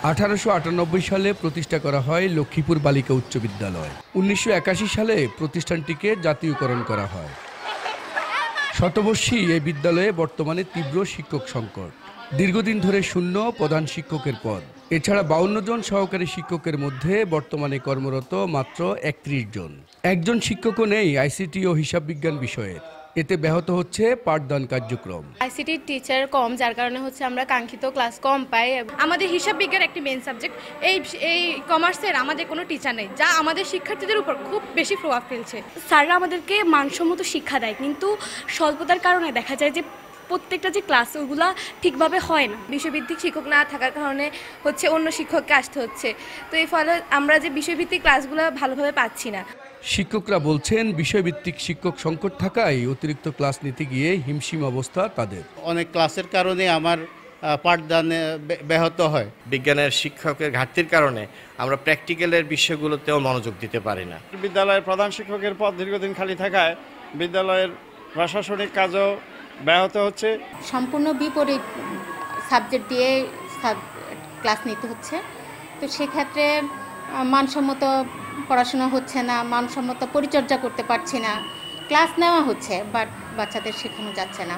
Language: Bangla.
1898 সালে প্রতিষ্ঠা করা হয় লক্ষ্মীপুর বালিকা উচ্চ বিদ্যালয়। 1981 সালে প্রতিষ্ঠানটিকে জাতীয়করণ করা হয়। শতবর্ষী এই বিদ্যালয়ে বর্তমানে তীব্র শিক্ষক সংকট। দীর্ঘদিন ধরে শূন্য প্রধান শিক্ষকের পদ। এছাড়া 52 জন সহকারী শিক্ষকের মধ্যে বর্তমানে কর্মরত মাত্র 31 জন। একজন শিক্ষকও নেই আইসিটি ও হিসাব বিজ্ঞান বিষয়ের। এতে ব্যাহত হচ্ছে পাঠদান কার্যক্রম। আইসিটির টিচার কম, যার কারণে আমরা কাঙ্ক্ষিত ক্লাস কম পাই। আমাদের হিসাব বিজ্ঞান একটি মেইন সাবজেক্ট। এই কমার্সের আমাদের কোনো টিচার নেই, যা আমাদের শিক্ষার্থীদের উপর খুব বেশি প্রভাব ফেলছে। স্যাররা আমাদেরকে মানসম্মত শিক্ষা দেয়, কিন্তু স্বল্পতার কারণে দেখা যায় যে প্রত্যেকটা যে ক্লাস ওগুলা ঠিকভাবে হয় না। বিষয়ভিত্তিক শিক্ষক না থাকার কারণে অন্য শিক্ষককে আসতে হচ্ছে। তো এর ফলে আমরা যে বিষয়ভিত্তিক ক্লাসগুলো ভালোভাবে পাচ্ছি না। শিক্ষকরা বলছেন বিষয়ভিত্তিক শিক্ষক সংকট থাকায় অতিরিক্ত ক্লাস নিতে গিয়ে হিমশিম অবস্থা তাদের। অনেক ক্লাসের কারণে আমার পাঠদানে ব্যাহত হয়। বিজ্ঞানের শিক্ষকের ঘাটতির কারণে আমরা প্র্যাকটিক্যালের বিষয়গুলোতেও মনোযোগ দিতে পারি না। বিদ্যালয়ের প্রধান শিক্ষকের পদ দীর্ঘদিন খালি থাকায় বিদ্যালয়ের প্রশাসনিক কাজও ব্যাহত হচ্ছে। সম্পূর্ণ বিপরীত সাবজেক্ট দিয়ে ক্লাস নিতে হচ্ছে। তো সেক্ষেত্রে মানসম্মত পড়াশোনা হচ্ছে না, মানসম্মত পরিচর্যা করতে পারছি না। ক্লাস নেওয়া হচ্ছে বাট বাচ্চাদের শেখানো যাচ্ছে না।